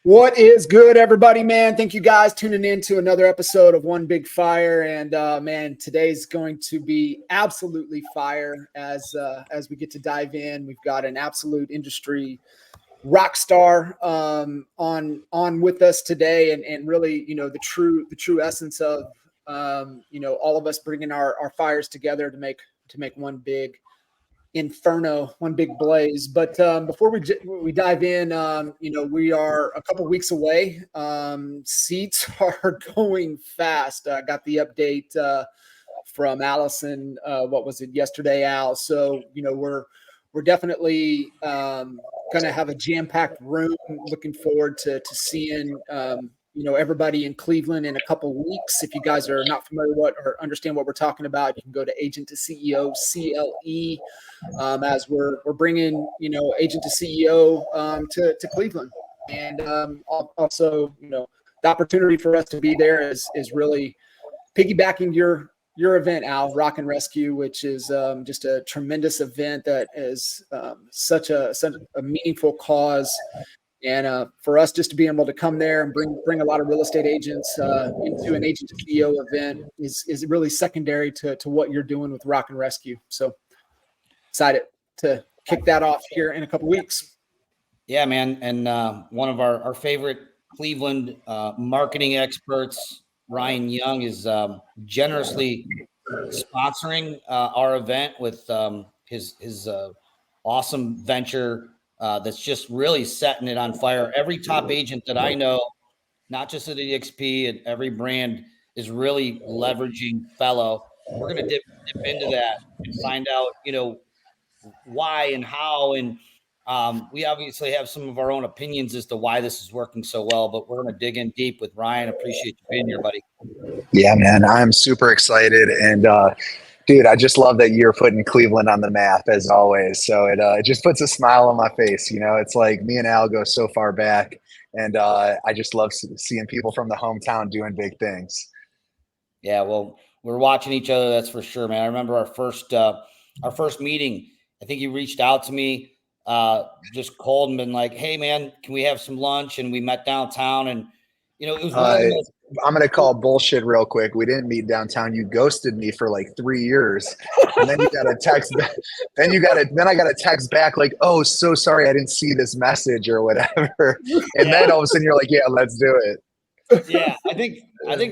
What is good, everybody, man? Thank you guys tuning in to another episode of One Big Fire. And man, today's going to be absolutely fire as we get to dive in. We've got an absolute industry rock star on with us today, and really, the true essence of all of us bringing our fires together to make one big inferno, one big blaze. But before we dive in, we are a couple weeks away. Seats are going fast. I got the update from Allison. What was it yesterday, Al? So we're definitely going to have a jam-packed room. Looking forward to seeing everybody in Cleveland in a couple weeks. If you guys are not familiar or understand what we're talking about, you can go to Agent to CEO CLE as we're bringing Agent to CEO to Cleveland, and also the opportunity for us to be there is really piggybacking your event, Al, Rock and Rescue, which is just a tremendous event that is such a meaningful cause. And for us just to be able to come there and bring a lot of real estate agents into an Agent to CEO event is really secondary to what you're doing with Rock and Rescue. So excited to kick that off here in a couple weeks. Yeah, man. And one of our favorite Cleveland marketing experts, Ryan Young, is generously sponsoring our event with his awesome venture that's just really setting it on fire. Every top agent that I know, not just at EXP, and every brand is really leveraging Fellow. We're going to dip into that and find out, why and how. And we obviously have some of our own opinions as to why this is working so well, but we're going to dig in deep with Ryan. Appreciate you being here, buddy. Yeah, man, I'm super excited. And dude, I just love that you're putting Cleveland on the map as always. So it just puts a smile on my face. It's like me and Al go so far back, and I just love seeing people from the hometown doing big things. Yeah, well, we're watching each other, that's for sure, man. I remember our first meeting. I think you reached out to me just cold and been like, hey, man, can we have some lunch? And we met downtown, and it was one of the most. I'm going to call bullshit real quick. We didn't meet downtown. You ghosted me for like 3 years. And then you got a text back. Then I got a text back like, oh, so sorry. I didn't see this message or whatever. And then all of a sudden you're like, yeah, let's do it. Yeah. I think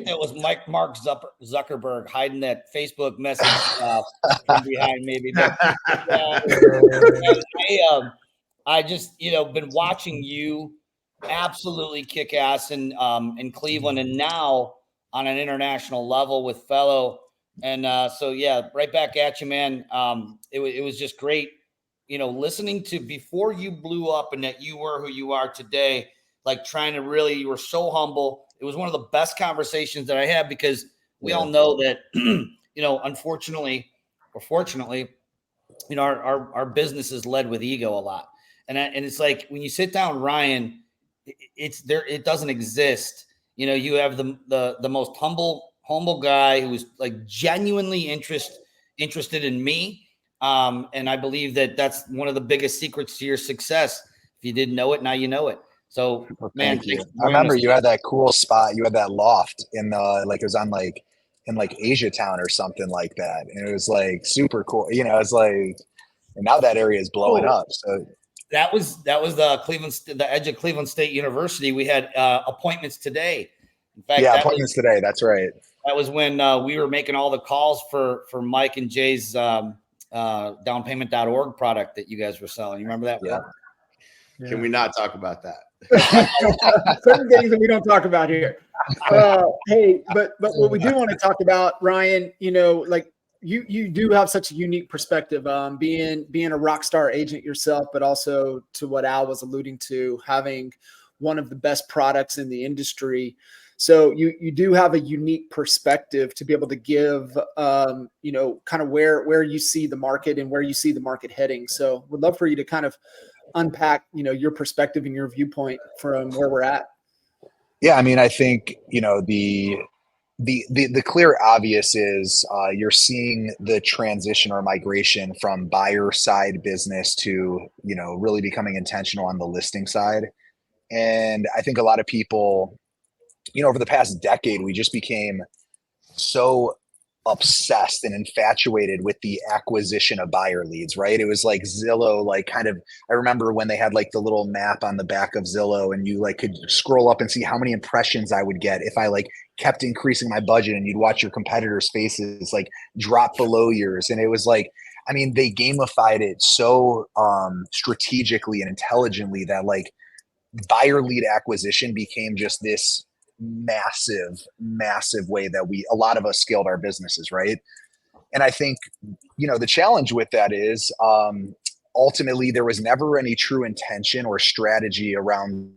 that was Mark Zuckerberg hiding that Facebook message from behind maybe. But, I just, been watching you absolutely kick ass in Cleveland, and now on an international level with Fellow. And so yeah, right back at you, man. It was just great, listening to before you blew up and that you were who you are today, like you were so humble. It was one of the best conversations that I had, because we all know that unfortunately or fortunately, our business is led with ego a lot. And it's like when you sit down, Ryan, it's there. It doesn't exist. You have the most humble guy who's like genuinely interested in me. And I believe that that's one of the biggest secrets to your success. If you didn't know it, now you know it. So, man, I remember you had that cool spot. You had that loft in it was on in Asia Town or something like that. And it was like super cool. It's like, and now that area is blowing up. So that was the edge of Cleveland State University. We had appointments today. In fact, appointments today. That's right. That was when we were making all the calls for Mike and Jay's downpayment.org product that you guys were selling. You remember that? Yeah. Can we not talk about that? Certain things that we don't talk about here. Hey, but what we do want to talk about, Ryan, like you do have such a unique perspective, being a rock star agent yourself, but also to what Al was alluding to, having one of the best products in the industry. So you do have a unique perspective to be able to give, kind of where you see the market and where you see the market heading. So would love for you to kind of unpack, your perspective and your viewpoint from where we're at. Yeah, I mean, I think, the clear obvious is you're seeing the transition or migration from buyer side business to, really becoming intentional on the listing side. And I think a lot of people, over the past decade, we just became so obsessed and infatuated with the acquisition of buyer leads, right? It was like Zillow, like kind of, I remember when they had like the little map on the back of Zillow and you like could scroll up and see how many impressions I would get if I like kept increasing my budget, and you'd watch your competitors' faces like drop below yours. And it was like, I mean, they gamified it so strategically and intelligently that like buyer lead acquisition became just this massive way that a lot of us scaled our businesses, right? And I think, the challenge with that is ultimately there was never any true intention or strategy around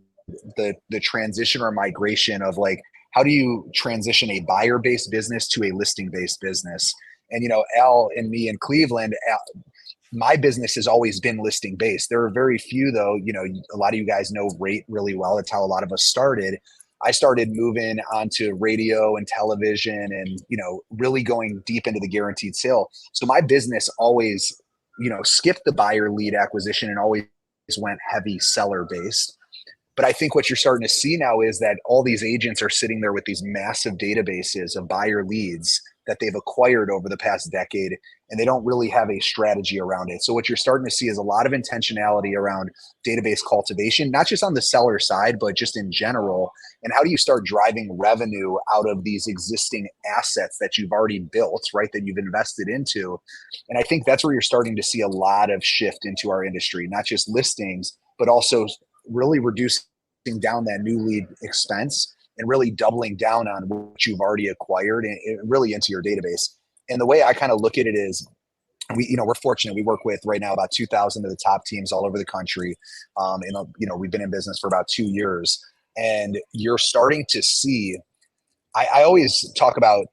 the transition or migration of like, how do you transition a buyer-based business to a listing-based business? And, Al and me in Cleveland, my business has always been listing based. There are very few though, a lot of you guys know rate really well. That's how a lot of us started. I started moving onto radio and television and, really going deep into the guaranteed sale. So my business always, skipped the buyer lead acquisition and always went heavy seller based. But I think what you're starting to see now is that all these agents are sitting there with these massive databases of buyer leads that they've acquired over the past decade, and they don't really have a strategy around it. So what you're starting to see is a lot of intentionality around database cultivation, not just on the seller side, but just in general. And how do you start driving revenue out of these existing assets that you've already built, right, that you've invested into? And I think that's where you're starting to see a lot of shift into our industry, not just listings, but also really reducing down that new lead expense and really doubling down on what you've already acquired and really into your database. And the way I kind of look at it is we're fortunate. We work with right now about 2,000 of the top teams all over the country. We've been in business for about 2 years, and you're starting to see, I always talk about,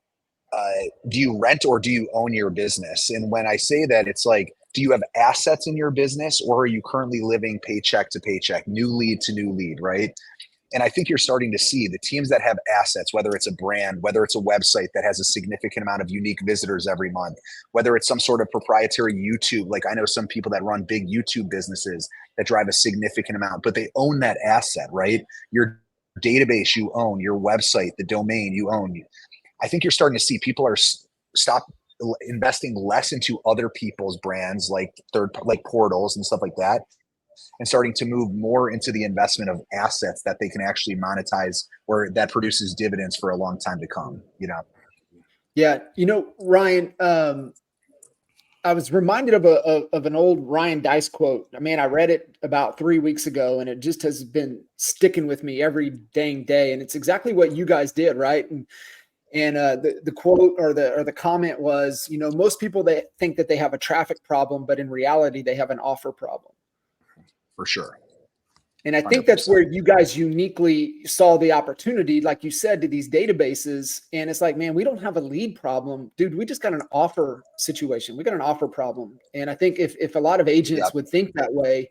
do you rent or do you own your business? And when I say that, it's like, do you have assets in your business, or are you currently living paycheck to paycheck, new lead to new lead, right? And I think you're starting to see the teams that have assets, whether it's a brand, whether it's a website that has a significant amount of unique visitors every month, whether it's some sort of proprietary YouTube. Like I know some people that run big YouTube businesses that drive a significant amount, but they own that asset, right? Your database you own, your website, the domain you own. I think you're starting to see people are stop investing less into other people's brands, like portals and stuff like that, and starting to move more into the investment of assets that they can actually monetize, or that produces dividends for a long time to come. Yeah, Ryan, I was reminded of an old Ryan Dice quote. I mean, I read it about 3 weeks ago, and it just has been sticking with me every dang day. And it's exactly what you guys did, right? And the quote or the comment was, most people, they think that they have a traffic problem, but in reality, they have an offer problem. For sure. And I think that's 100%. Where you guys uniquely saw the opportunity, like you said, to these databases. And it's like, man, we don't have a lead problem, dude. We just got an offer situation. We got an offer problem. And I think if a lot of agents would think that way,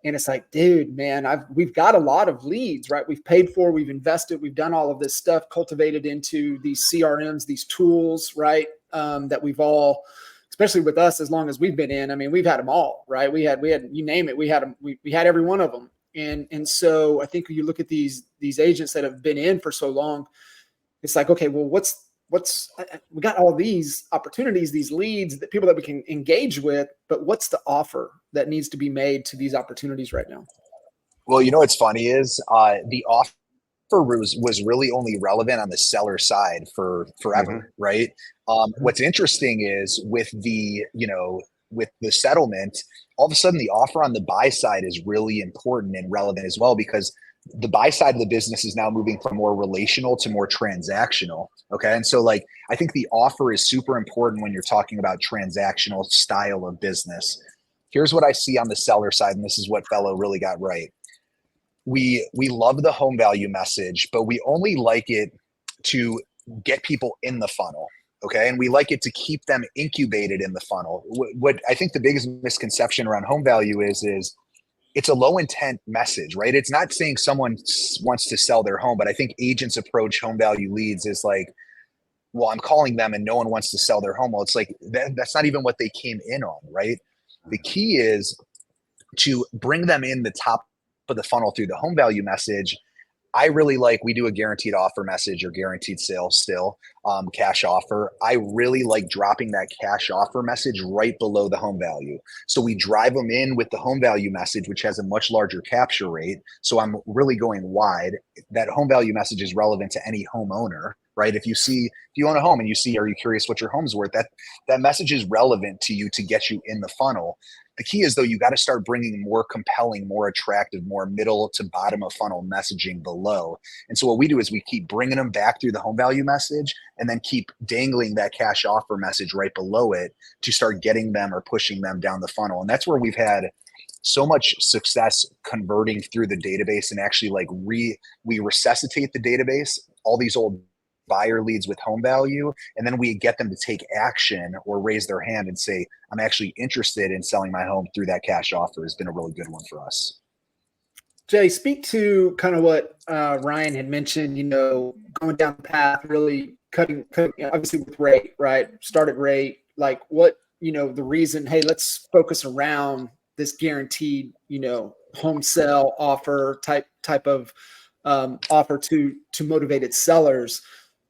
and it's like, dude, man, we've got a lot of leads, right? We've paid for, we've invested, we've done all of this stuff, cultivated into these CRMs, these tools, right? That we've all, especially with us, as long as we've been in, I mean, we've had them all, right? We had, you name it, we had them, we had every one of them. And so I think when you look at these agents that have been in for so long, it's like, okay, well, we got all these opportunities, these leads, that people that we can engage with, but what's the offer that needs to be made to these opportunities right now? Well, what's funny is the offer was really only relevant on the seller side for forever, right? What's interesting is with the settlement, all of a sudden the offer on the buy side is really important and relevant as well, because the buy side of the business is now moving from more relational to more transactional. Okay. And so I think the offer is super important when you're talking about transactional style of business. Here's what I see on the seller side, and this is what Fellow really got right. We love the home value message, but we only like it to get people in the funnel. Okay. And we like it to keep them incubated in the funnel. What I think the biggest misconception around home value is it's a low intent message, right? It's not saying someone wants to sell their home, but I think agents approach home value leads as like, well, I'm calling them and no one wants to sell their home. Well, it's like, that's not even what they came in on, right? The key is to bring them in the top of the funnel through the home value message, I really like, we do a guaranteed offer message or guaranteed sale still, cash offer. I really like dropping that cash offer message right below the home value. So we drive them in with the home value message, which has a much larger capture rate. So I'm really going wide. That home value message is relevant to any homeowner, right? If you own a home and you see, are you curious what your home's worth? That message is relevant to you to get you in the funnel. The key is, though, you got to start bringing more compelling, more attractive, more middle to bottom of funnel messaging below. And so what we do is we keep bringing them back through the home value message and then keep dangling that cash offer message right below it to start getting them or pushing them down the funnel. And that's where we've had so much success converting through the database and actually like we resuscitate the database, all these old buyer leads with home value, and then we get them to take action or raise their hand and say, I'm actually interested in selling my home through that cash offer. Has been a really good one for us. Jay, speak to kind of what Ryan had mentioned, going down the path, really cutting obviously with rate, right? Started rate, like what, the reason, hey, let's focus around this guaranteed, home sale offer type of offer to motivated sellers.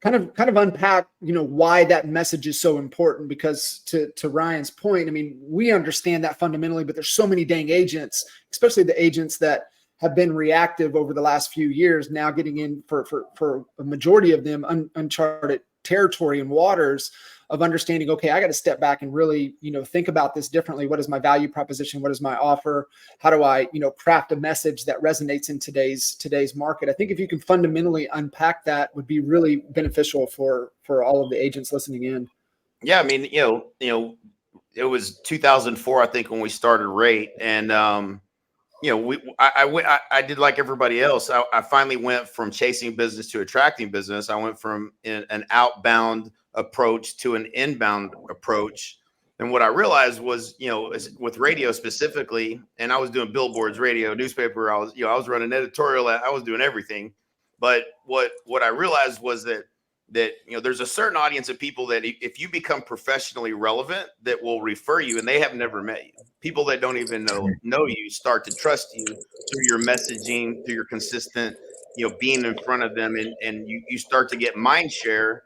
Kind of unpack, why that message is so important, because to Ryan's point, I mean, we understand that fundamentally, but there's so many dang agents, especially the agents that have been reactive over the last few years, now getting in for a majority of them uncharted territory and waters of understanding, okay, I got to step back and really, think about this differently. What is my value proposition? What is my offer? How do I, craft a message that resonates in today's market? I think if you can fundamentally unpack that, would be really beneficial for all of the agents listening in. Yeah. I mean, it was 2004, I think, when we started Rate, and, I did like everybody else. I finally went from chasing business to attracting business. I went from an outbound approach to an inbound approach. And what I realized was, with radio specifically, and I was doing billboards, radio, newspaper, I was running editorial, I was doing everything. But what I realized was that there's a certain audience of people that if you become professionally relevant, that will refer you, and they have never met you. People that don't even know you start to trust you through your messaging, through your consistent, being in front of them, and you start to get mind share.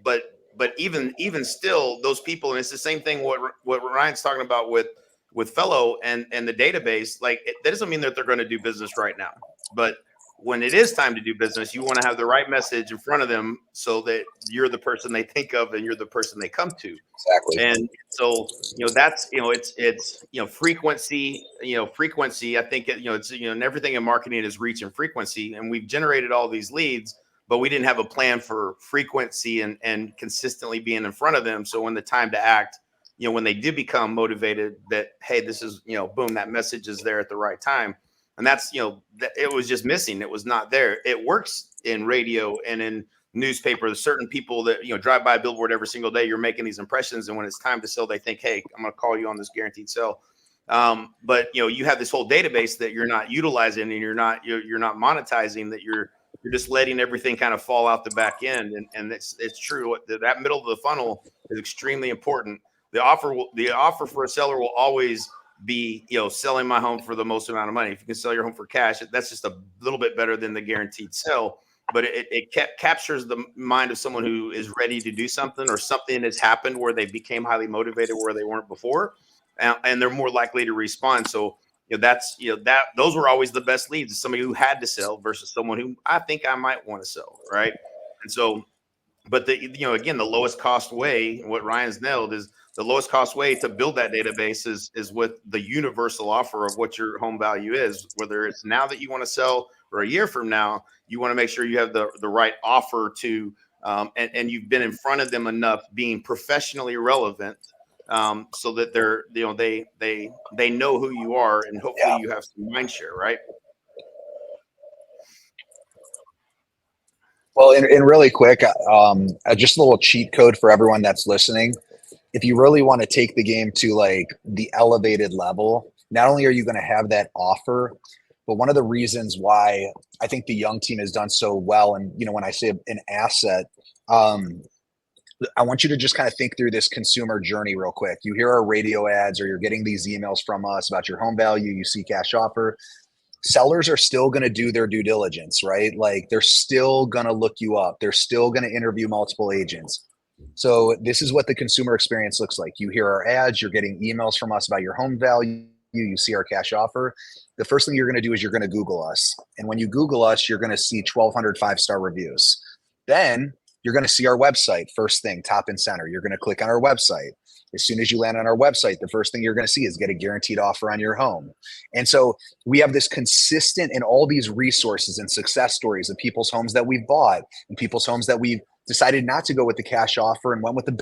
But even still, those people, and it's the same thing what Ryan's talking about with Fellow and the database. Like, that doesn't mean that they're going to do business right now, but when it is time to do business, you want to have the right message in front of them so that you're the person they think of and you're the person they come to. Exactly. And so, that's, it's frequency, frequency. I think, it's, and everything in marketing is reach and frequency. And we've generated all these leads, but we didn't have a plan for frequency and consistently being in front of them. So when the time to act, when they did become motivated, that, hey, this is, boom, that message is there at the right time. And that's, it was just missing. It was not there. It works in radio and in newspaper. There's certain people that, drive by a billboard every single day. You're making these impressions. And when it's time to sell, they think, hey, I'm going to call you on this guaranteed sell. But, you have this whole database that you're not utilizing and you're not monetizing, that you're just letting everything kind of fall out the back end. And it's true. That middle of the funnel is extremely important. The offer for a seller will always be, selling my home for the most amount of money. If you can sell your home for cash, that's just a little bit better than the guaranteed sell. But it captures the mind of someone who is ready to do something, or something has happened where they became highly motivated where they weren't before, and they're more likely to respond. So, those were always the best leads, somebody who had to sell versus someone who I think I might want to sell, right? And so, but again, the lowest cost way, what Ryan's nailed, is the lowest cost way to build that database is with the universal offer of what your home value is. Whether it's now that you want to sell or a year from now, you want to make sure you have the right offer to, and you've been in front of them enough, being professionally relevant, so that they're, they know who you are, and hopefully you have some mind share, right? Well, and really quick, just a little cheat code for everyone that's listening. If you really want to take the game to like the elevated level, not only are you going to have that offer, but one of the reasons why I think the young team has done so well, and when I say an asset, I want you to just kind of think through this consumer journey real quick. You hear our radio ads, or you're getting these emails from us about your home value, you see cash offer. sellers are still going to do their due diligence, right? Like they're still going to look you up. They're still going to interview multiple agents. So this is what the consumer experience looks like. You hear our ads, you're getting emails from us about your home value, you see our cash offer. The first thing you're going to do is you're going to Google us. And when you Google us, you're going to see 1,200 5-star reviews. Then you're going to see our website first thing, top and center. You're going to click on our website. As soon as you land on our website, the first thing you're going to see is get a guaranteed offer on your home. And so we have this consistent and all these resources and success stories of people's homes that we've bought and people's homes that we've decided not to go with the cash offer and went with the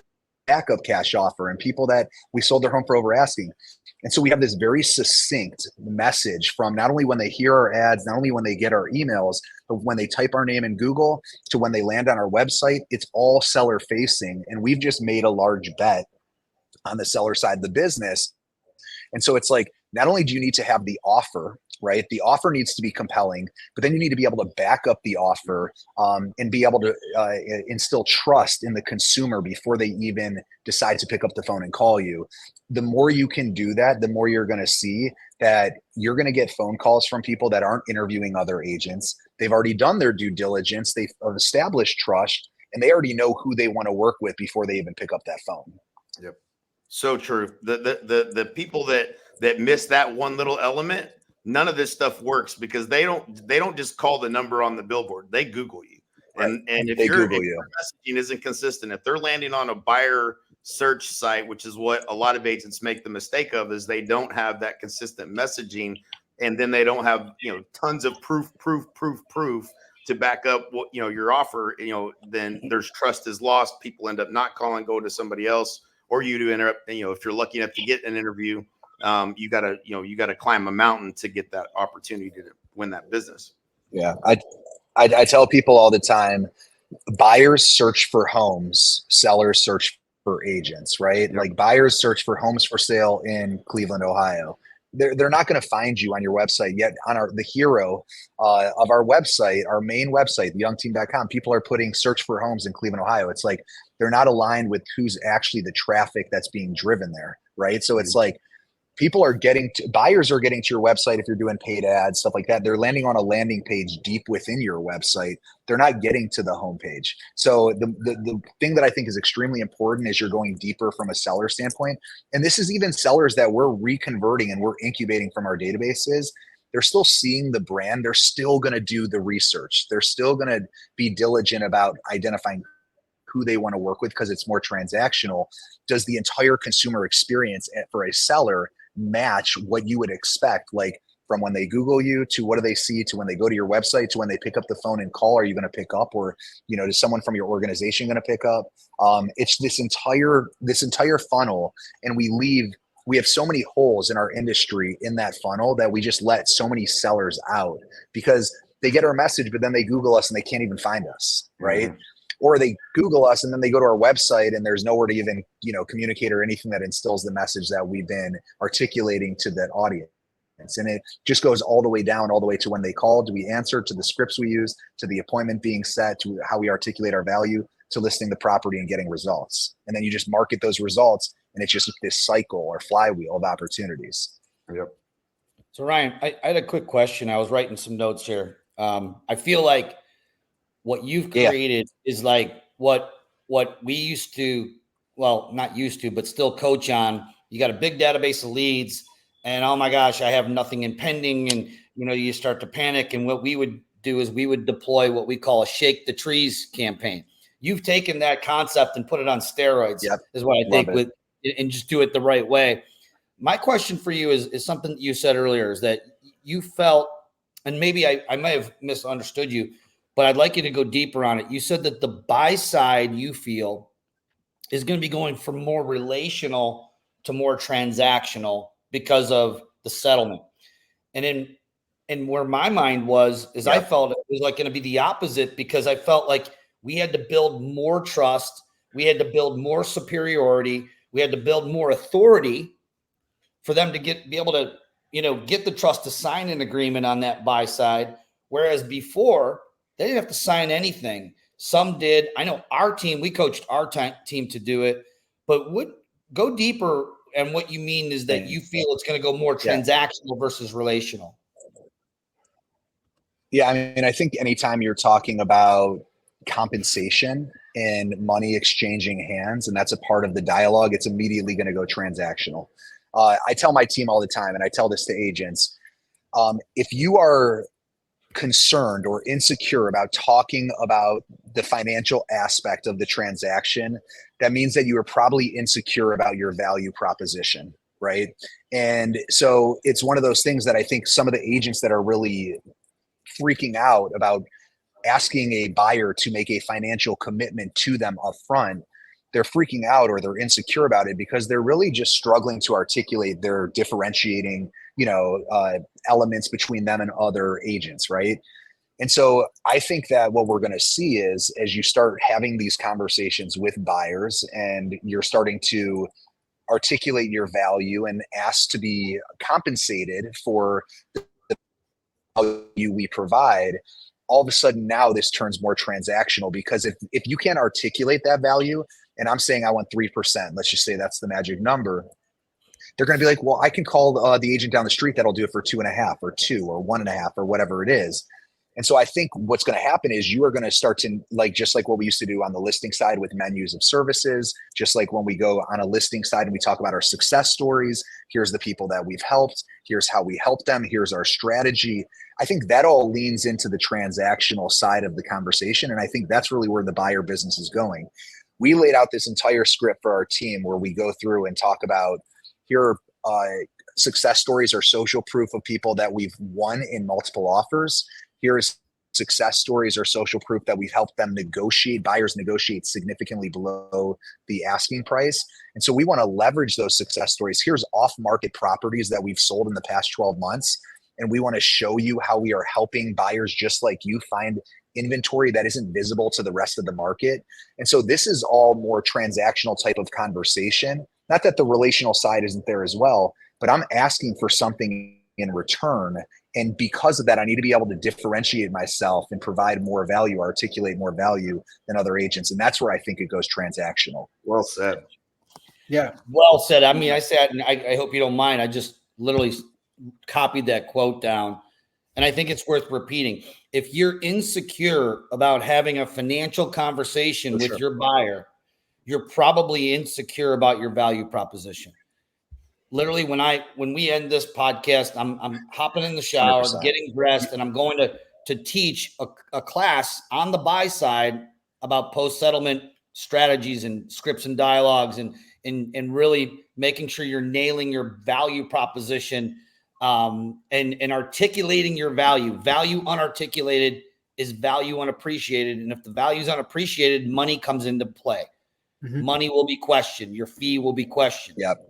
backup cash offer, and people that we sold their home for over asking. And so we have this very succinct message from not only when they hear our ads, not only when they get our emails, but when they type our name in Google to when they land on our website, it's all seller facing. And we've just made a large bet on the seller side of the business. And so it's like, not only do you need to have the offer, right? The offer needs to be compelling, but then you need to be able to back up the offer and be able to instill trust in the consumer before they even decide to pick up the phone and call you. The more you can do that, the more you're going to see that you're going to get phone calls from people that aren't interviewing other agents. They've already done their due diligence. They've established trust, and they already know who they want to work with before they even pick up that phone. Yep. So true. The people that miss that one little element, none of this stuff works because they don't just call the number on the billboard. They Google you. Right. And if they your Google you. messaging isn't consistent, if they're landing on a buyer search site, which is what a lot of agents make the mistake of, is they don't have that consistent messaging, and then they don't have, tons of proof to back up what, your offer, then there's trust is lost. People end up not calling, go to somebody else, or you to interrupt. If you're lucky enough to get an interview, you gotta climb a mountain to get that opportunity to win that business. Yeah. I tell people all the time, buyers search for homes, sellers search for agents, right? Like buyers search for homes for sale in Cleveland, Ohio. They're not going to find you on your website yet. On the hero of our website, our main website, theyoungteam.com, people are putting search for homes in Cleveland, Ohio. It's like they're not aligned with who's actually the traffic that's being driven there, right? So it's like buyers are getting to your website if you're doing paid ads, stuff like that. They're landing on a landing page deep within your website. They're not getting to the homepage. So the thing that I think is extremely important is you're going deeper from a seller standpoint. And this is even sellers that we're reconverting and we're incubating from our databases. They're still seeing the brand. They're still going to do the research. They're still going to be diligent about identifying who they want to work with because it's more transactional. Does the entire consumer experience for a seller match what you would expect, like from when they Google you to what do they see to when they go to your website to when they pick up the phone and call? Are you going to pick up, or is someone from your organization going to pick up? It's this entire funnel, and we have so many holes in our industry in that funnel that we just let so many sellers out because they get our message, but then they Google us and they can't even find us, right? Mm-hmm. Or they Google us and then they go to our website and there's nowhere to even, communicate or anything that instills the message that we've been articulating to that audience. And it just goes all the way down, all the way to when they call, do we answer, to the scripts we use, to the appointment being set, to how we articulate our value, to listing the property and getting results. And then you just market those results, and it's just this cycle or flywheel of opportunities. Yep. So Ryan, I had a quick question. I was writing some notes here. I feel like what you've created is like what we used to, well, not used to, but still coach on. You got a big database of leads and, oh my gosh, I have nothing in pending. And, you start to panic. And what we would do is we would deploy what we call a shake the trees campaign. You've taken that concept and put it on steroids, is what I think, and just do it the right way. My question for you is something that you said earlier, is that you felt, and maybe I might have misunderstood you, but I'd like you to go deeper on it. You said that the buy side, you feel, is going to be going from more relational to more transactional because of the settlement. And where my mind was, is I felt it was like going to be the opposite, because I felt like we had to build more trust. We had to build more superiority. We had to build more authority for them to be able to, get the trust to sign an agreement on that buy side. Whereas before, they didn't have to sign anything. Some did. I know our team, we coached our team to do it, but go deeper. And what you mean is that you feel it's going to go more transactional versus relational. Yeah, I mean, I think anytime you're talking about compensation and money exchanging hands, and that's a part of the dialogue, it's immediately going to go transactional. I tell my team all the time, and I tell this to agents, if you are concerned or insecure about talking about the financial aspect of the transaction, that means that you are probably insecure about your value proposition, right? And so it's one of those things that I think some of the agents that are really freaking out about asking a buyer to make a financial commitment to them up front, they're freaking out or they're insecure about it because they're really just struggling to articulate their differentiating, elements between them and other agents, right? And so I think that what we're going to see is as you start having these conversations with buyers and you're starting to articulate your value and ask to be compensated for the value we provide, all of a sudden now this turns more transactional because if you can't articulate that value, and I'm saying I want 3%, let's just say that's the magic number, they're going to be like, well, I can call the agent down the street that'll do it for 2.5 or 2 or 1.5 or whatever it is. And so I think what's going to happen is you are going to start to just like what we used to do on the listing side with menus of services, just like when we go on a listing side and we talk about our success stories, here's the people that we've helped, here's how we help them, here's our strategy. I think that all leans into the transactional side of the conversation. And I think that's really where the buyer business is going. We laid out this entire script for our team where we go through and talk about here are success stories or social proof of people that we've won in multiple offers. Here's success stories or social proof that we've helped them buyers negotiate significantly below the asking price. And so we want to leverage those success stories. Here's off-market properties that we've sold in the past 12 months. And we want to show you how we are helping buyers just like you find inventory that isn't visible to the rest of the market. And so this is all more transactional type of conversation. Not that the relational side isn't there as well, but I'm asking for something in return. And because of that, I need to be able to differentiate myself and provide more value, articulate more value than other agents. And that's where I think it goes transactional. Well said. Yeah. Well said. I mean, I said, and I hope you don't mind, I just literally copied that quote down. And I think it's worth repeating. If you're insecure about having a financial conversation with your buyer, you're probably insecure about your value proposition. Literally, when we end this podcast, I'm hopping in the shower, 100%. getting dressed, and I'm going to teach a class on the buy side about post-settlement strategies and scripts and dialogues and really making sure you're nailing your value proposition and articulating your value. Value unarticulated is value unappreciated. And if the value is unappreciated, money comes into play. Mm-hmm. Money will be questioned. Your fee will be questioned. Yep.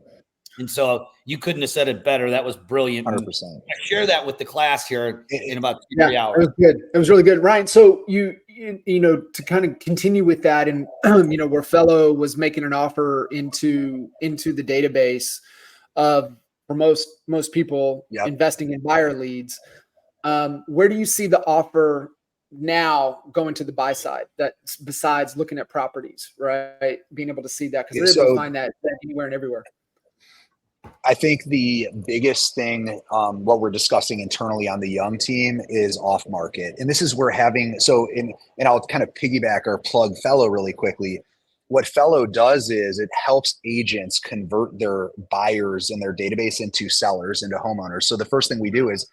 And so you couldn't have said it better. That was brilliant. 100%. I share that with the class here in about 3 hours. It was good. It was really good. Ryan, so you to kind of continue with that and, where Fellow was making an offer into the database for most people investing in buyer leads, where do you see the offer now going to the buy side that besides looking at properties, right? Being able to see that because they're able to find that anywhere and everywhere. I think the biggest thing, what we're discussing internally on the Young team is off market. And this is where and I'll kind of piggyback or plug Fellow really quickly. What Fellow does is it helps agents convert their buyers in their database into sellers, into homeowners. So the first thing we do is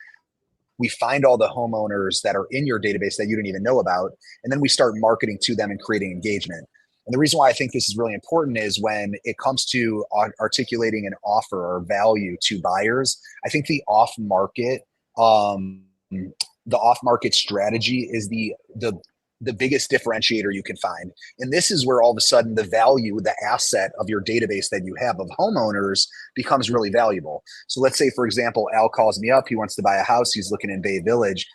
we find all the homeowners that are in your database that you didn't even know about. And then we start marketing to them and creating engagement. And the reason why I think this is really important is when it comes to articulating an offer or value to buyers, I think the off-market strategy is the biggest differentiator you can find. And this is where all of a sudden the value, the asset of your database that you have of homeowners becomes really valuable. So let's say, for example, Al calls me up. He wants to buy a house. He's looking in Bay Village.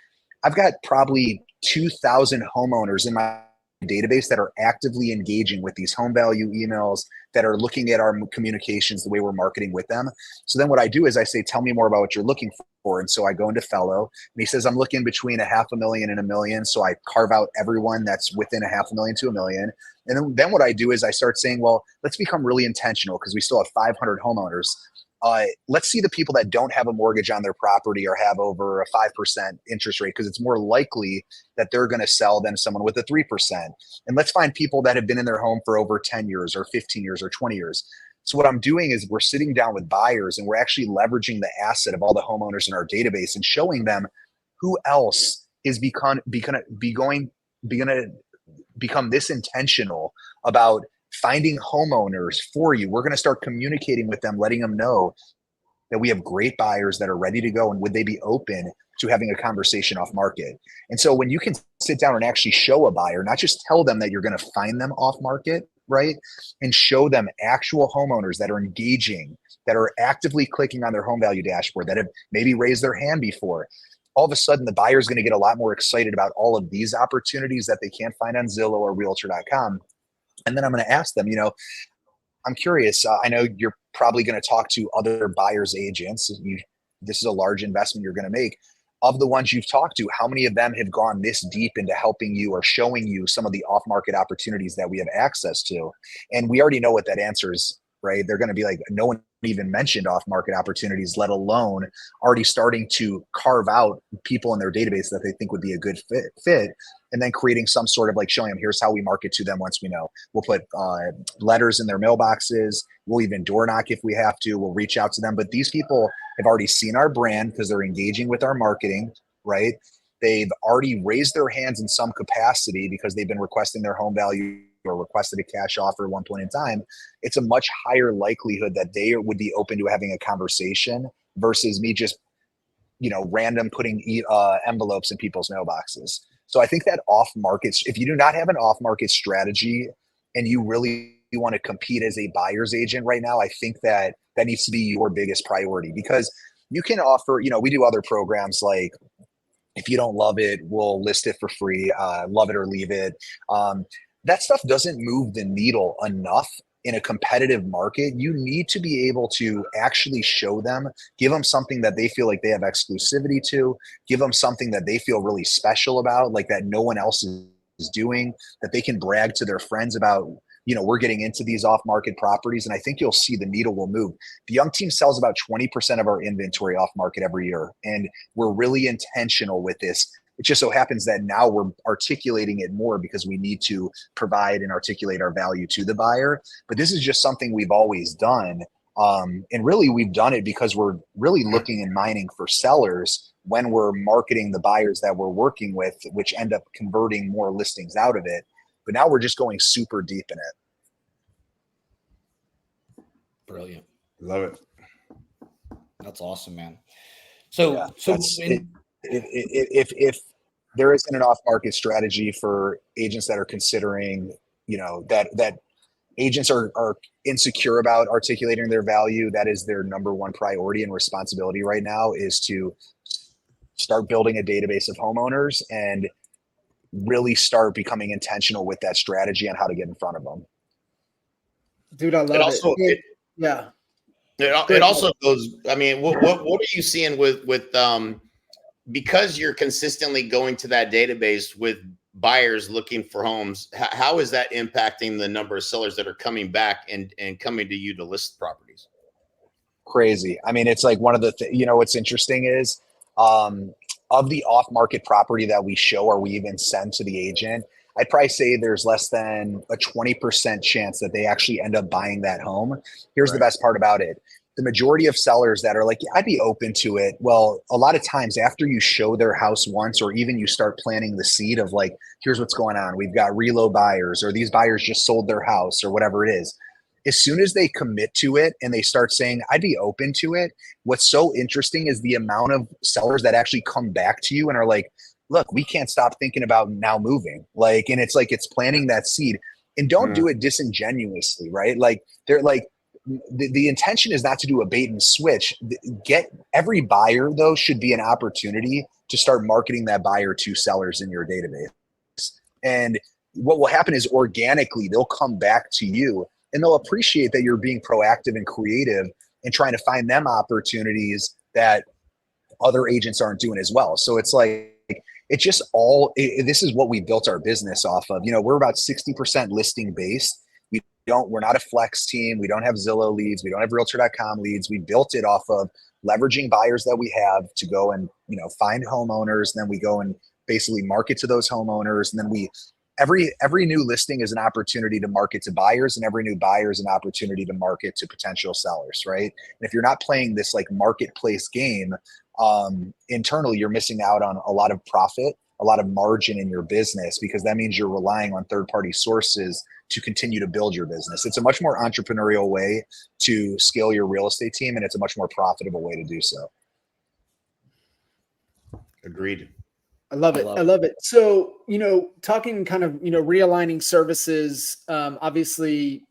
I've got probably 2,000 homeowners in my database that are actively engaging with these home value emails, that are looking at our communications, the way we're marketing with them. So then what I do is I say, tell me more about what you're looking for. And so I go into Fellow and he says, I'm looking between $500,000 and $1 million. So I carve out everyone that's within $500,000 to $1 million. And then what I do is I start saying, well, let's become really intentional because we still have 500 homeowners. let's see the people that don't have a mortgage on their property or have over a 5% interest rate, because it's more likely that they're going to sell than someone with a 3%. And let's find people that have been in their home for over 10 years or 15 years or 20 years. So what I'm doing is we're sitting down with buyers and we're actually leveraging the asset of all the homeowners in our database and showing them who else is going to become this intentional about finding homeowners for you. We're going to start communicating with them, letting them know that we have great buyers that are ready to go, and would they be open to having a conversation off market. And so when you can sit down and actually show a buyer, not just tell them that you're going to find them off market, right? And show them actual homeowners that are engaging, that are actively clicking on their home value dashboard, that have maybe raised their hand before. All of a sudden, the buyer is going to get a lot more excited about all of these opportunities that they can't find on Zillow or Realtor.com. And then I'm going to ask them, I'm curious. I know you're probably going to talk to other buyers agents. This is a large investment you're going to make. Of the ones you've talked to, how many of them have gone this deep into helping you or showing you some of the off-market opportunities that we have access to? And we already know what that answer is, right? They're going to be like, no one even mentioned off-market opportunities, let alone already starting to carve out people in their database that they think would be a good fit, and then creating some sort of like showing them, here's how we market to them once we know. We'll put letters in their mailboxes. We'll even door knock if we have to. We'll reach out to them. But these people have already seen our brand because they're engaging with our marketing, right? They've already raised their hands in some capacity because they've been requesting their home value or requested a cash offer at one point in time. It's a much higher likelihood that they would be open to having a conversation versus me just, random putting envelopes in people's mailboxes. So I think that off-market, if you do not have an off-market strategy and you really want to compete as a buyer's agent right now, I think that needs to be your biggest priority, because you can offer, we do other programs like, if you don't love it, we'll list it for free, love it or leave it. That stuff doesn't move the needle enough in a competitive market. You need to be able to actually show them, give them something that they feel like they have exclusivity to, give them something that they feel really special about, like that no one else is doing, that they can brag to their friends about, we're getting into these off-market properties. And I think you'll see the needle will move. The Young Team sells about 20% of our inventory off-market every year. And we're really intentional with this. It just so happens that now we're articulating it more because we need to provide and articulate our value to the buyer. But this is just something we've always done. And really, we've done it because we're really looking and mining for sellers when we're marketing the buyers that we're working with, which end up converting more listings out of it. But now we're just going super deep in it. Brilliant. Love it. That's awesome, man. So, if there isn't an off-market strategy for agents that are considering, that agents are insecure about articulating their value, that is their number one priority and responsibility right now, is to start building a database of homeowners and really start becoming intentional with that strategy on how to get in front of them. Dude, I love it. Yeah. It also goes, I mean, what are you seeing with because you're consistently going to that database with buyers looking for homes, how is that impacting the number of sellers that are coming back and coming to you to list properties? Crazy. I mean, it's like one of the what's interesting is of the off-market property that we show or we even send to the agent, I'd probably say there's less than a 20% chance that they actually end up buying that home. Here's the best part about it. The majority of sellers that are like, yeah, I'd be open to it. Well, a lot of times after you show their house once, or even you start planting the seed of like, here's what's going on. We've got reload buyers, or these buyers just sold their house, or whatever it is. As soon as they commit to it and they start saying, I'd be open to it, what's so interesting is the amount of sellers that actually come back to you and are like, look, we can't stop thinking about now moving. Like, and it's like, it's planting that seed. And don't do it disingenuously, right? Like, they're like, the intention is not to do a bait and switch. Get every buyer, though, should be an opportunity to start marketing that buyer to sellers in your database. And what will happen is organically, they'll come back to you and they'll appreciate that you're being proactive and creative and trying to find them opportunities that other agents aren't doing as well. So it's like, it's just this is what we built our business off of. We're about 60% listing based. We we're not a flex team. We don't have Zillow leads. We don't have realtor.com leads. We built it off of leveraging buyers that we have to go and, find homeowners. And then we go and basically market to those homeowners. And then every new listing is an opportunity to market to buyers, and every new buyer is an opportunity to market to potential sellers, right? And if you're not playing this like marketplace game, internally, you're missing out on a lot of profit, a lot of margin in your business, because that means you're relying on third-party sources to continue to build your business. It's a much more entrepreneurial way to scale your real estate team, and it's a much more profitable way to do so. Agreed. I love it. I love it. So, talking kind of, realigning services, obviously,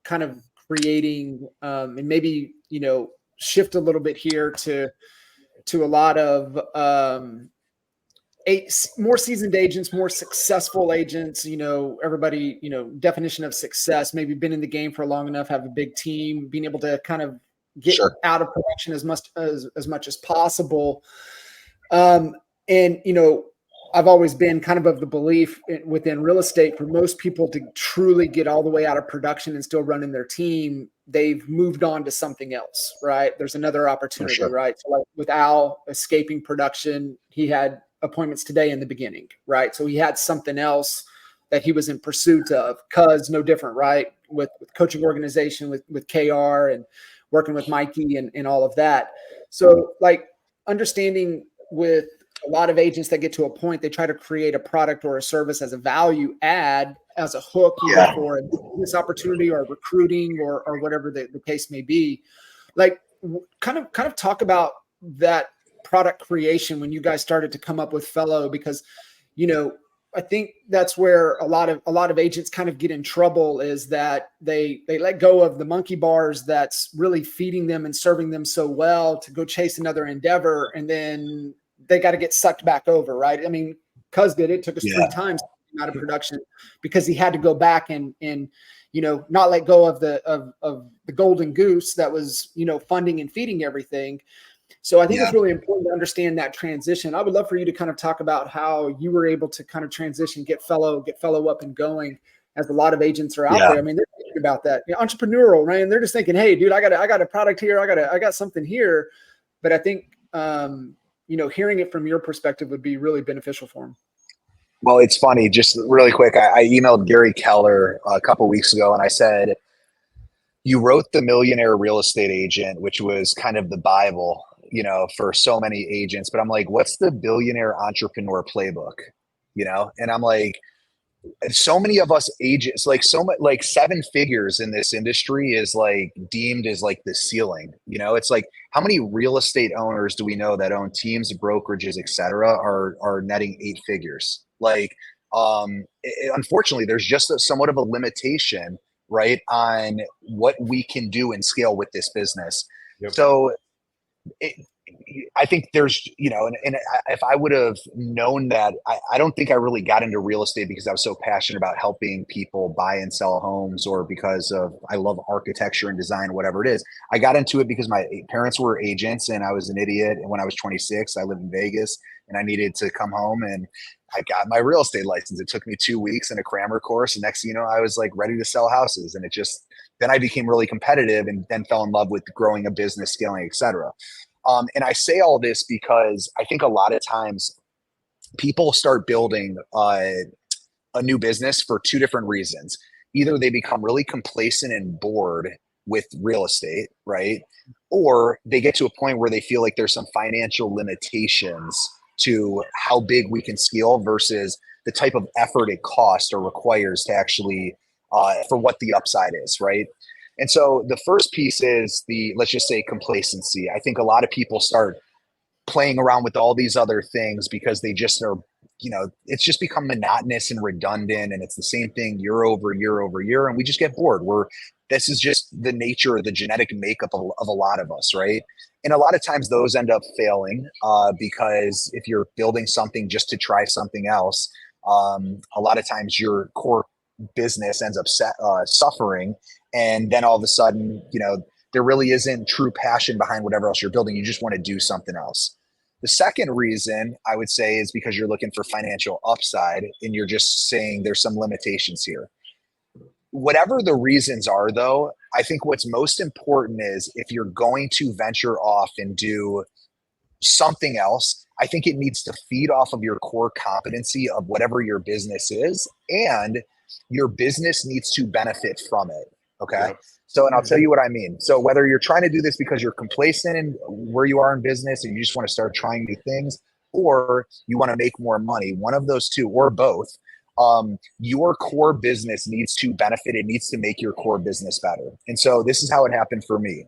kind of creating, and maybe, shift a little bit here to a lot of, more seasoned agents, more successful agents, everybody, definition of success, maybe been in the game for long enough, have a big team, being able to kind of get out of production as much as possible. And, I've always been kind of the belief within real estate, for most people to truly get all the way out of production and still running their team, they've moved on to something else, right? There's another opportunity, right? So like with Al escaping production, he had appointments today in the beginning, right? So he had something else that he was in pursuit of. Cuz no different, right? With coaching organization, with KR and working with Mikey and all of that. So like understanding with a lot of agents that get to a point, they try to create a product or a service as a value add, as a hook, either for a business opportunity or recruiting or whatever the case may be. Like kind of talk about that product creation when you guys started to come up with Fellow, because, I think that's where a lot of agents kind of get in trouble, is that they let go of the monkey bars that's really feeding them and serving them so well to go chase another endeavor, and then they got to get sucked back over, right? I mean, Cuz did it. Took us 3 times out of production because he had to go back and not let go of the golden goose that was, funding and feeding everything. So I think it's really important to understand that transition. I would love for you to kind of talk about how you were able to kind of transition, get fellow up and going, as a lot of agents are out there. I mean, they're thinking about that, entrepreneurial, right? And they're just thinking, hey, dude, I got a product here. I got something here. But I think, hearing it from your perspective would be really beneficial for them. Well, it's funny, just really quick. I emailed Gary Keller a couple weeks ago, and I said, you wrote The Millionaire Real Estate Agent, which was kind of the Bible, for so many agents. But I'm like, what's the billionaire entrepreneur playbook? And I'm like, so many of us agents, like 7 figures in this industry is like deemed as like the ceiling. It's like, how many real estate owners do we know that own teams, brokerages, et cetera, are netting 8 figures? Like, unfortunately, there's just somewhat of a limitation, right, on what we can do and scale with this business. So I think there's, and if I would have known that, I don't think I really got into real estate because I was so passionate about helping people buy and sell homes, or because I love architecture and design, whatever it is. I got into it because my parents were agents and I was an idiot. And when I was 26, I lived in Vegas and I needed to come home, and I got my real estate license. It took me 2 weeks and a grammar course. And next thing you know, I was like ready to sell houses. And then I became really competitive and then fell in love with growing a business, scaling, et cetera. And I say all this because I think a lot of times people start building a new business for 2 different reasons. Either they become really complacent and bored with real estate, right? Or they get to a point where they feel like there's some financial limitations to how big we can scale versus the type of effort it costs or requires to actually, for what the upside is, right? And so the first piece is let's just say complacency. I think a lot of people start playing around with all these other things because they just are, it's just become monotonous and redundant, and it's the same thing year over year over year. And we just get bored. This is just the nature, the genetic makeup of a lot of us, right? And a lot of times those end up failing because if you're building something just to try something else, a lot of times your core business ends up suffering. And then all of a sudden, there really isn't true passion behind whatever else you're building. You just want to do something else. The second reason I would say is because you're looking for financial upside and you're just saying there's some limitations here. whatever the reasons are, though, I think what's most important is if you're going to venture off and do something else, I think it needs to feed off of your core competency of whatever your business is, and your business needs to benefit from it. Okay. Yep. So, and I'll tell you what I mean. So, whether you're trying to do this because you're complacent in where you are in business and you just want to start trying new things, or you want to make more money, one of those two, or both, your core business needs to benefit. It needs to make your core business better. And so, this is how it happened for me.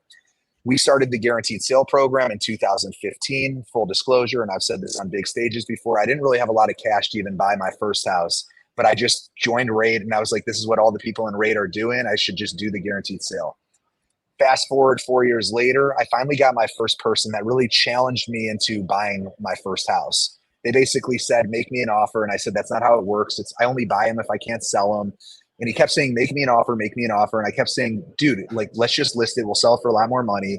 We started the guaranteed sale program in 2015, full disclosure. And I've said this on big stages before. I didn't really have a lot of cash to even buy my first house, but I just joined Raid and I was like, this is what all the people in Raid are doing. I should just do the guaranteed sale. Fast forward 4 years later, I finally got my first person that really challenged me into buying my first house. They basically said, make me an offer. And I said, that's not how it works. I only buy them if I can't sell them. And he kept saying, make me an offer, make me an offer. And I kept saying, dude, like, let's just list it. We'll sell it for a lot more money.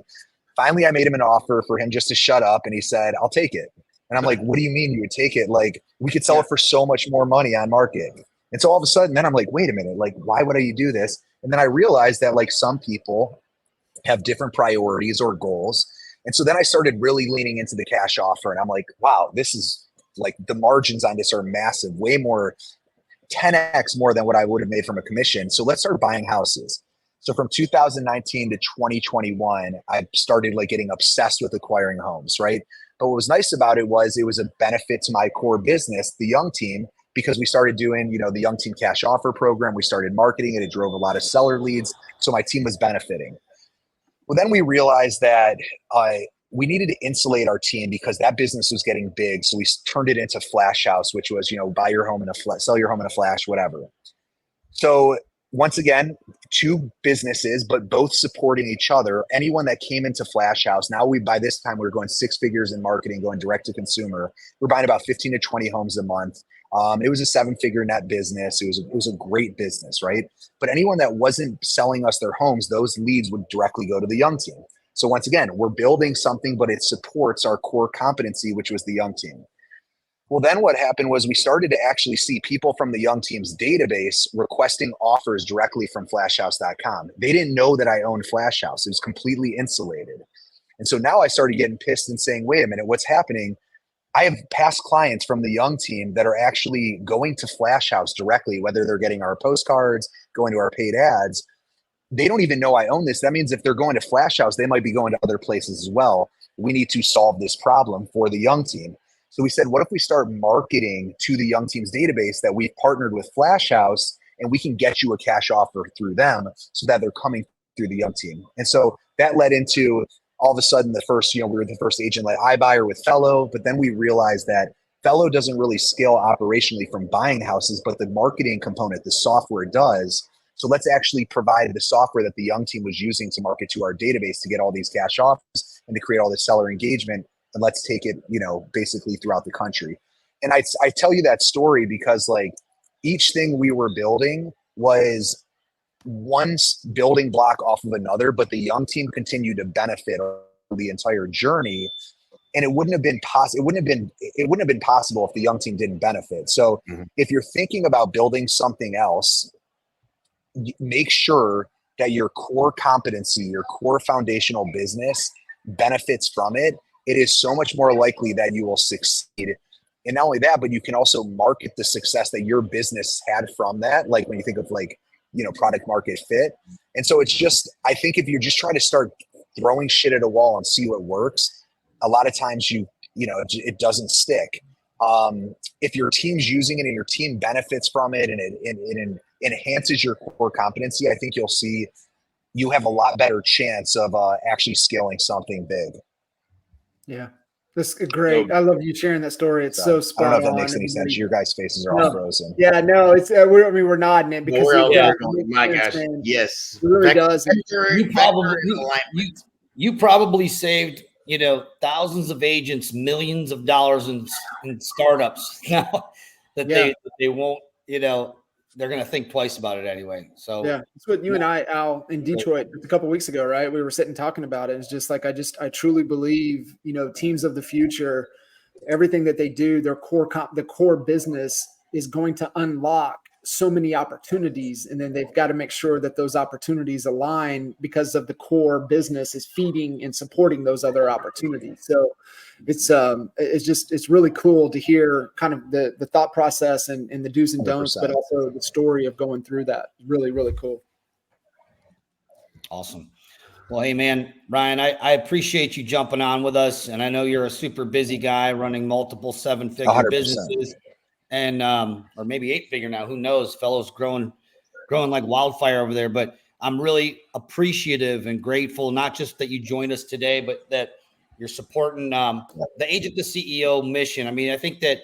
Finally, I made him an offer for him just to shut up. And he said, I'll take it. And I'm like, what do you mean you would take it? Like, we could sell it for so much more money on market. And so all of a sudden, then I'm like, wait a minute, like, why would you do this? And then I realized that like some people have different priorities or goals. And so then I started really leaning into the cash offer. And I'm like, wow, this is like, the margins on this are massive, way more, 10x more than what I would have made from a commission. So let's start buying houses. So from 2019 to 2021, I started like getting obsessed with acquiring homes, right? But what was nice about it was a benefit to my core business, the Young Team, because we started doing, the Young Team cash offer program. We started marketing it. It drove a lot of seller leads. So my team was benefiting. Well, then we realized that we needed to insulate our team because that business was getting big. So we turned it into Flash House, which was, buy your home in a flash, sell your home in a flash, whatever. So once again, two businesses, but both supporting each other. Anyone that came into Flash House, now by this time, we were going 6 figures in marketing, going direct to consumer. We're buying about 15 to 20 homes a month. It was a 7-figure net business. It was a great business, right? But anyone that wasn't selling us their homes, those leads would directly go to the Young Team. So once again, we're building something, but it supports our core competency, which was the Young Team. Well, then what happened was we started to actually see people from the Young Team's database requesting offers directly from flashhouse.com. They didn't know that I owned Flash House. It was completely insulated. And so now I started getting pissed and saying, wait a minute, what's happening? I have past clients from the Young Team that are actually going to Flash House directly, whether they're getting our postcards, going to our paid ads. They don't even know I own this. That means if they're going to Flash House, they might be going to other places as well. We need to solve this problem for the Young Team. So we said, what if we start marketing to the Young Team's database that we've partnered with Flash House, and we can get you a cash offer through them so that they're coming through the Young Team. And so that led into all of a sudden the first, we were the first agent-led iBuyer with Fellow, but then we realized that Fellow doesn't really scale operationally from buying houses, but the marketing component, the software does. So let's actually provide the software that the Young Team was using to market to our database to get all these cash offers and to create all this seller engagement. And let's take it, basically throughout the country. And I tell you that story because like each thing we were building was one building block off of another, but the Young Team continued to benefit the entire journey. And it wouldn't have been possible. It wouldn't have been possible if the Young Team didn't benefit. So if you're thinking about building something else, make sure that your core competency, your core foundational business benefits from it. It is so much more likely that you will succeed. And not only that, but you can also market the success that your business had from that. Like when you think of like, product market fit. And so it's just, I think if you're just trying to start throwing shit at a wall and see what works, a lot of times it doesn't stick. If your team's using it and your team benefits from it and it enhances your core competency, I think you'll see you have a lot better chance of actually scaling something big. Yeah, that's great. I love you sharing that story. It's so spot on. I don't know if that makes any sense. Your guys' faces are all frozen. Yeah, no, it's we're nodding it because my gosh, yes, it really does. You probably saved thousands of agents millions of dollars in startups now that they won't they're going to think twice about it anyway. So yeah, it's what you and I, Al, in Detroit a couple of weeks ago, right? We were sitting talking about it. It's just like, I truly believe, teams of the future, everything that they do, the core business is going to unlock so many opportunities, and then they've got to make sure that those opportunities align because of the core business is feeding and supporting those other opportunities. So it's really cool to hear kind of the thought process and the do's and don'ts, 100%. but also the story of going through that. Really, really cool. Awesome. Well, hey man, Ryan, I appreciate you jumping on with us. And I know you're a super busy guy running multiple 7-figure 100%. businesses and, or maybe 8-figure now, who knows, fellows growing like wildfire over there. But I'm really appreciative and grateful, not just that you joined us today, but that you're supporting the Agent to CEO mission. I mean, I think that,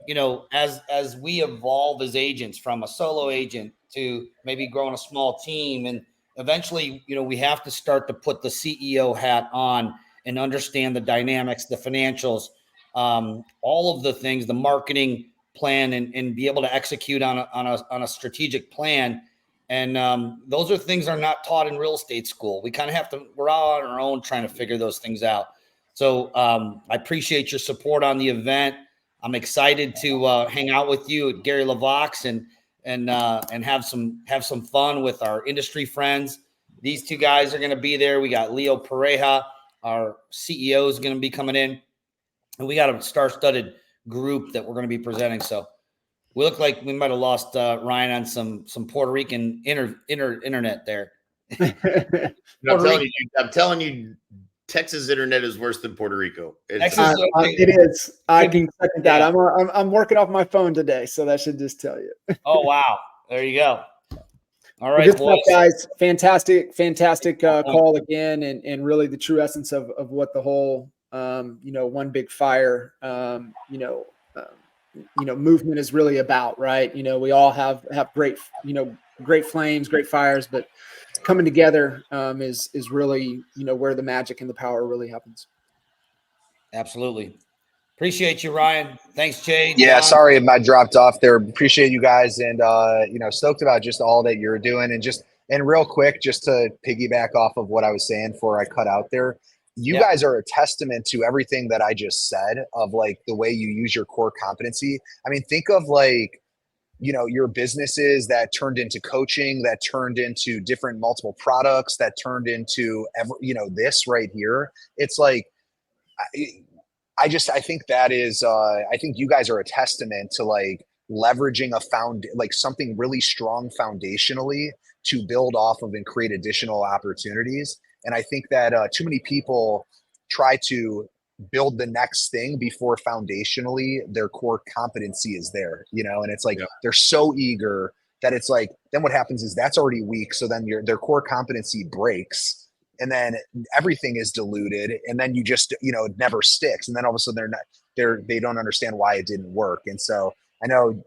you know, as we evolve as agents from a solo agent to maybe growing a small team, and eventually, you know, we have to start to put the CEO hat on and understand the dynamics, the financials, all of the things, the marketing plan, and be able to execute on a strategic plan. And those are things that are not taught in real estate school. We kind of have to, we're all on our own trying to figure those things out. So I appreciate your support on the event. I'm excited to hang out with you at Gary LaVox and have some fun with our industry friends. These two guys are going to be there. We got Leo Pareja, our CEO, is going to be coming in, and we got a star-studded group that we're going to be presenting. So we look like we might have lost Ryan on some Puerto Rican internet there. I'm telling you, Texas internet is worse than Puerto Rico. It is. I can second that. Yeah. I'm working off my phone today, so that should just tell you. Oh wow! There you go. All right, good stuff, guys. Fantastic call again, and really the true essence of what the whole one big fire movement is really about, right? You know, we all have great flames, great fires, but coming together is really, where the magic and the power really happens. Absolutely. Appreciate you, Ryan. Thanks, Jay. Yeah, John. sorry if I dropped off there. Appreciate you guys, and stoked about just all that you're doing. And real quick, just to piggyback off of what I was saying before I cut out there, you guys are a testament to everything that I just said of like the way you use your core competency. I mean, think of like, your businesses that turned into coaching, that turned into different multiple products, that turned into, this right here. It's like, I think that is, I think you guys are a testament to like leveraging something really strong foundationally to build off of and create additional opportunities. And I think that too many people try to build the next thing before foundationally their core competency is there, and it's like, they're so eager that it's like, then what happens is that's already weak. So then their core competency breaks, and then everything is diluted, and then you just, it never sticks. And then all of a sudden they don't understand why it didn't work. And so I know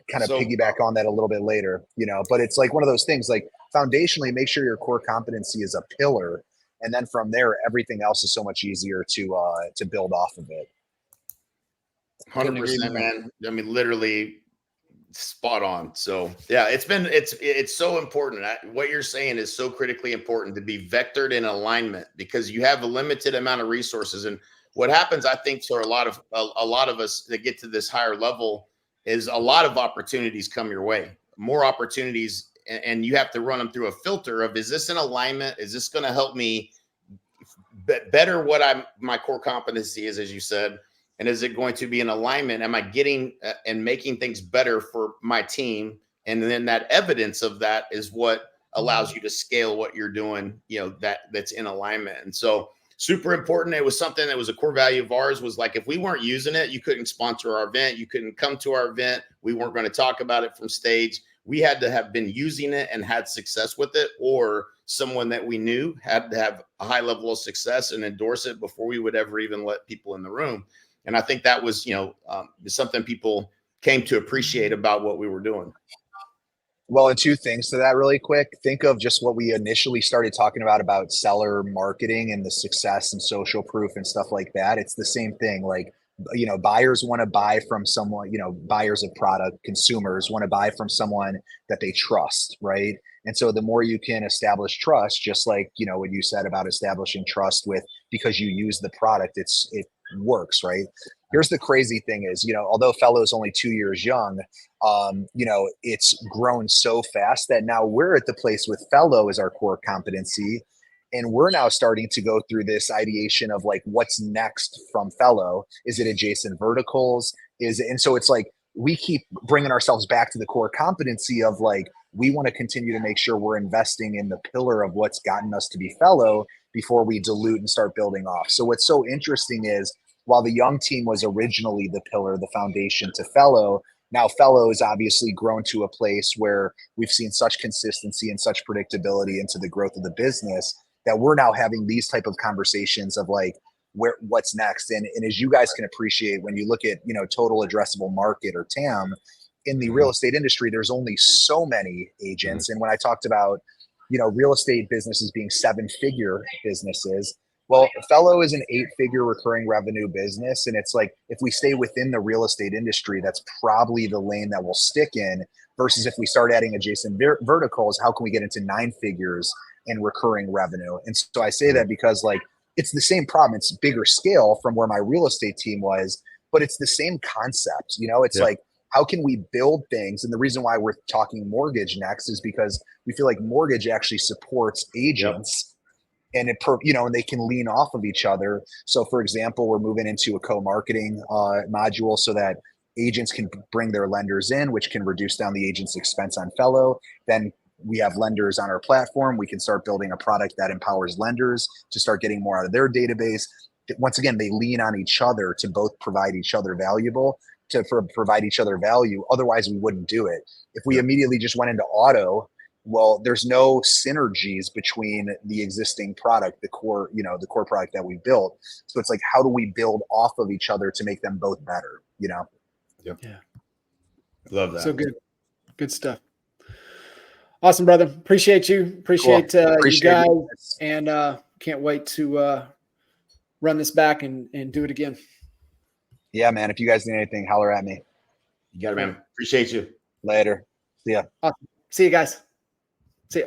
kind of piggyback on that a little bit later, but it's like one of those things, like foundationally make sure your core competency is a pillar. And then from there, everything else is so much easier to build off of it. 100%, man. I mean, literally spot on. So yeah, it's so important. What you're saying is so critically important, to be vectored in alignment, because you have a limited amount of resources. And what happens, I think, for a lot of us that get to this higher level, is a lot of opportunities come your way, more opportunities. And you have to run them through a filter of, is this in alignment? Is this going to help me better what my core competency is, as you said? And is it going to be in alignment? Am I getting and making things better for my team? And then that evidence of that is what allows you to scale what you're doing, that's in alignment. And so super important. It was something that was a core value of ours, was like, if we weren't using it, you couldn't sponsor our event. You couldn't come to our event. We weren't going to talk about it from stage. We had to have been using it and had success with it, or someone that we knew had to have a high level of success and endorse it before we would ever even let people in the room. And I think that was, something people came to appreciate about what we were doing. Well, and two things to that really quick. Think of just what we initially started talking about seller marketing and the success and social proof and stuff like that. It's the same thing. Like, buyers want to buy from someone, buyers of product, consumers want to buy from someone that they trust, right? And so the more you can establish trust, just like, what you said about establishing trust with, because you use the product, works, right? Here's the crazy thing is, although Fellow is only 2 years young, it's grown so fast that now we're at the place with Fellow as our core competency. And we're now starting to go through this ideation of like, what's next from Fellow? Is it adjacent verticals? And so it's like, we keep bringing ourselves back to the core competency of like, we want to continue to make sure we're investing in the pillar of what's gotten us to be Fellow before we dilute and start building off. So what's so interesting is, while the young team was originally the pillar, the foundation to Fellow, now Fellow has obviously grown to a place where we've seen such consistency and such predictability into the growth of the business that we're now having these type of conversations of like, what's next. And as you guys can appreciate, when you look at, total addressable market or TAM in the real estate industry, there's only so many agents. And when I talked about, real estate businesses being 7-figure businesses, well, Fellow is an 8-figure recurring revenue business. And it's like, if we stay within the real estate industry, that's probably the lane that we'll stick in, versus if we start adding adjacent verticals, how can we get into 9 figures in recurring revenue? And so I say that because like, it's the same problem. It's bigger scale from where my real estate team was, but it's the same concept. It's like, how can we build things? And the reason why we're talking mortgage next is because we feel like mortgage actually supports agents. And and they can lean off of each other. So for example, we're moving into a co-marketing module so that agents can bring their lenders in, which can reduce down the agent's expense on Fellow. Then we have lenders on our platform. We can start building a product that empowers lenders to start getting more out of their database. Once again, they lean on each other to both provide each other provide each other value. Otherwise, we wouldn't do it. If we immediately just went into auto, well, there's no synergies between the existing product, the core product that we built. So it's like, how do we build off of each other to make them both better? Yep. Yeah. Love that. So good. Good stuff. Awesome, brother. Appreciate you. Appreciate you guys. And can't wait to run this back and do it again. Yeah, man. If you guys need anything, holler at me. You got it, man. Appreciate you. Later. See ya. Awesome. See you guys. See ya.